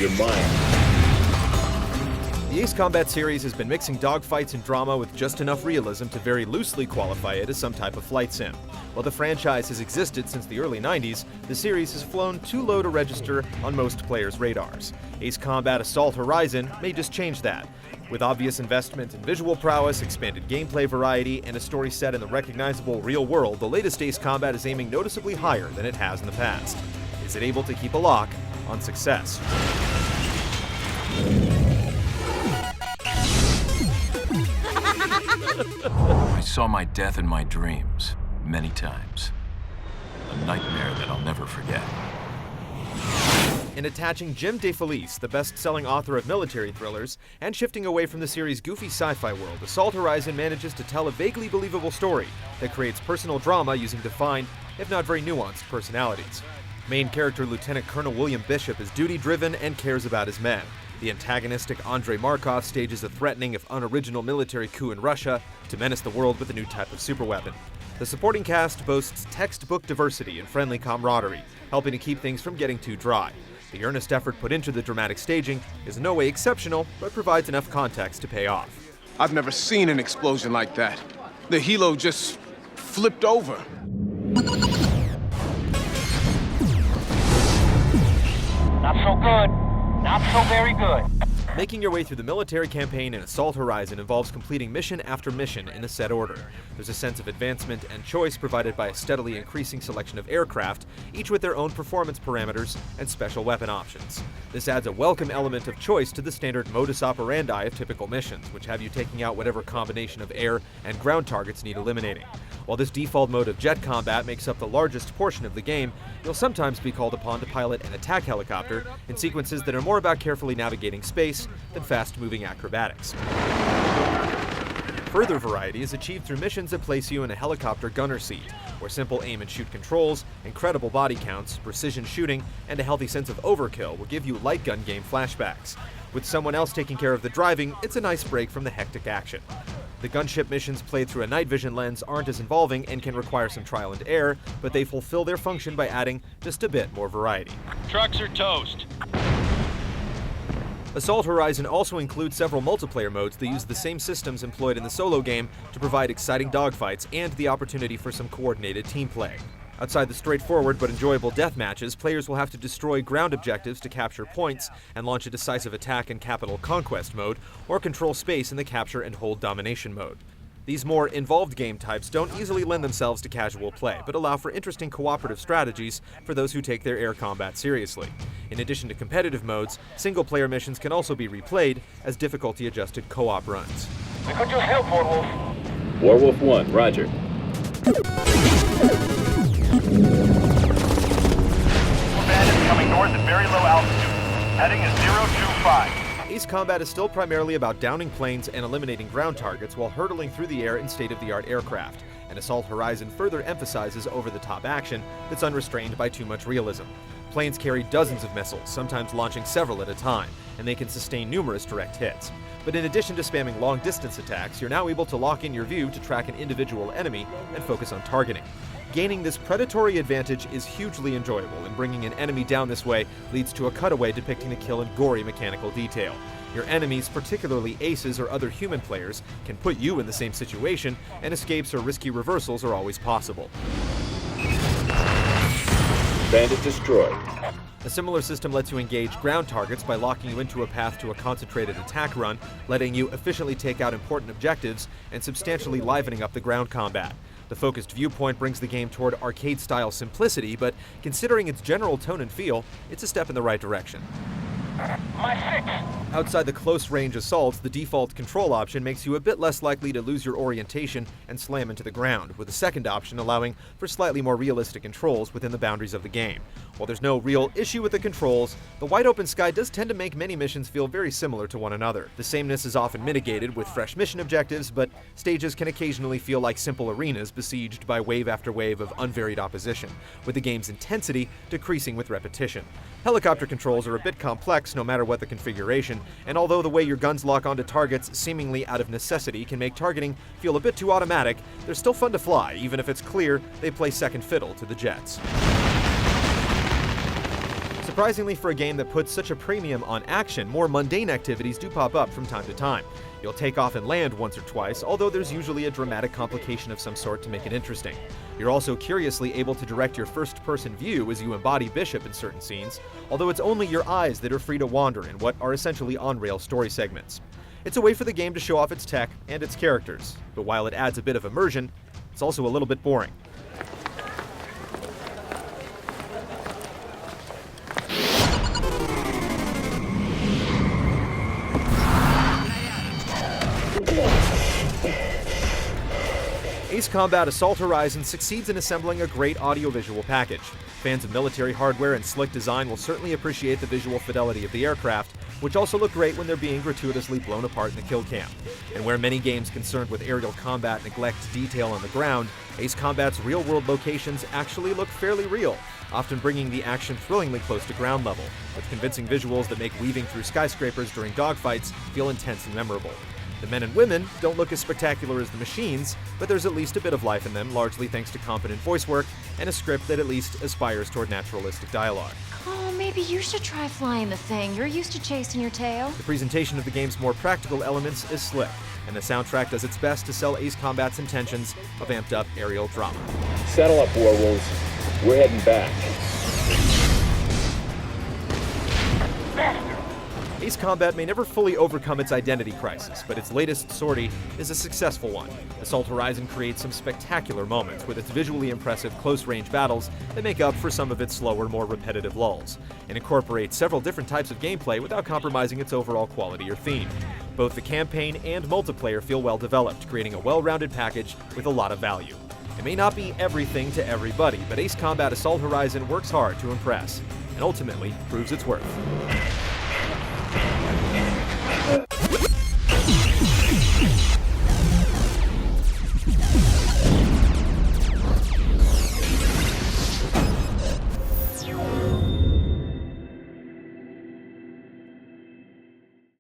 your mind. The Ace Combat series has been mixing dogfights and drama with just enough realism to very loosely qualify it as some type of flight sim. While the franchise has existed since the early 90s, the series has flown too low to register on most players' radars. Ace Combat Assault Horizon may just change that. With obvious investment in visual prowess, expanded gameplay variety, and a story set in the recognizable real world, the latest Ace Combat is aiming noticeably higher than it has in the past. Is it able to keep a lock on success? I saw my death in my dreams, many times. A nightmare that I'll never forget. In attaching Jim DeFelice, the best-selling author of military thrillers, and shifting away from the series' goofy sci-fi world, Assault Horizon manages to tell a vaguely believable story that creates personal drama using defined, if not very nuanced, personalities. Main character Lieutenant Colonel William Bishop is duty-driven and cares about his men. The antagonistic Andrei Markov stages a threatening, if unoriginal, military coup in Russia to menace the world with a new type of superweapon. The supporting cast boasts textbook diversity and friendly camaraderie, helping to keep things from getting too dry. The earnest effort put into the dramatic staging is in no way exceptional, but provides enough context to pay off. I've never seen an explosion like that. The helo just flipped over. Not so good. Not so very good. Making your way through the military campaign in Assault Horizon involves completing mission after mission in a set order. There's a sense of advancement and choice provided by a steadily increasing selection of aircraft, each with their own performance parameters and special weapon options. This adds a welcome element of choice to the standard modus operandi of typical missions, which have you taking out whatever combination of air and ground targets need eliminating. While this default mode of jet combat makes up the largest portion of the game, you'll sometimes be called upon to pilot an attack helicopter in sequences that are more about carefully navigating space than fast-moving acrobatics. Further variety is achieved through missions that place you in a helicopter gunner seat, where simple aim and shoot controls, incredible body counts, precision shooting, and a healthy sense of overkill will give you light gun game flashbacks. With someone else taking care of the driving, it's a nice break from the hectic action. The gunship missions played through a night vision lens aren't as involving and can require some trial and error, but they fulfill their function by adding just a bit more variety. Trucks are toast. Assault Horizon also includes several multiplayer modes that use the same systems employed in the solo game to provide exciting dogfights and the opportunity for some coordinated team play. Outside the straightforward but enjoyable death matches, players will have to destroy ground objectives to capture points and launch a decisive attack in capital conquest mode, or control space in the capture and hold domination mode. These more involved game types don't easily lend themselves to casual play, but allow for interesting cooperative strategies for those who take their air combat seriously. In addition to competitive modes, single-player missions can also be replayed as difficulty-adjusted co-op runs. We could use help, Warwolf. Warwolf 1, roger. Bandits coming north at very low altitude. Heading is 025. Ace Combat is still primarily about downing planes and eliminating ground targets while hurtling through the air in state-of-the-art aircraft, and Assault Horizon further emphasizes over-the-top action that's unrestrained by too much realism. Planes carry dozens of missiles, sometimes launching several at a time, and they can sustain numerous direct hits. But in addition to spamming long-distance attacks, you're now able to lock in your view to track an individual enemy and focus on targeting. Gaining this predatory advantage is hugely enjoyable, and bringing an enemy down this way leads to a cutaway depicting the kill in gory mechanical detail. Your enemies, particularly aces or other human players, can put you in the same situation, and escapes or risky reversals are always possible. Bandit destroyed. A similar system lets you engage ground targets by locking you into a path to a concentrated attack run, letting you efficiently take out important objectives and substantially livening up the ground combat. The focused viewpoint brings the game toward arcade-style simplicity, but considering its general tone and feel, it's a step in the right direction. My six. Outside the close-range assaults, the default control option makes you a bit less likely to lose your orientation and slam into the ground, with the second option allowing for slightly more realistic controls within the boundaries of the game. While there's no real issue with the controls, the wide open sky does tend to make many missions feel very similar to one another. The sameness is often mitigated with fresh mission objectives, but stages can occasionally feel like simple arenas besieged by wave after wave of unvaried opposition, with the game's intensity decreasing with repetition. Helicopter controls are a bit complex no matter what the configuration, and although the way your guns lock onto targets seemingly out of necessity can make targeting feel a bit too automatic, they're still fun to fly, even if it's clear they play second fiddle to the jets. Surprisingly, for a game that puts such a premium on action, more mundane activities do pop up from time to time. You'll take off and land once or twice, although there's usually a dramatic complication of some sort to make it interesting. You're also curiously able to direct your first-person view as you embody Bishop in certain scenes, although it's only your eyes that are free to wander in what are essentially on-rail story segments. It's a way for the game to show off its tech and its characters, but while it adds a bit of immersion, it's also a little bit boring. Ace Combat Assault Horizon succeeds in assembling a great audiovisual package. Fans of military hardware and slick design will certainly appreciate the visual fidelity of the aircraft, which also look great when they're being gratuitously blown apart in the kill cam. And where many games concerned with aerial combat neglect detail on the ground, Ace Combat's real-world locations actually look fairly real, often bringing the action thrillingly close to ground level, with convincing visuals that make weaving through skyscrapers during dogfights feel intense and memorable. The men and women don't look as spectacular as the machines, but there's at least a bit of life in them, largely thanks to competent voice work and a script that at least aspires toward naturalistic dialogue. Oh, maybe you should try flying the thing. You're used to chasing your tail. The presentation of the game's more practical elements is slick, and the soundtrack does its best to sell Ace Combat's intentions of amped-up aerial drama. Settle up, Werewolves. We're heading back. Ace Combat may never fully overcome its identity crisis, but its latest sortie is a successful one. Assault Horizon creates some spectacular moments with its visually impressive close-range battles that make up for some of its slower, more repetitive lulls, and incorporates several different types of gameplay without compromising its overall quality or theme. Both the campaign and multiplayer feel well developed, creating a well-rounded package with a lot of value. It may not be everything to everybody, but Ace Combat Assault Horizon works hard to impress, and ultimately proves its worth.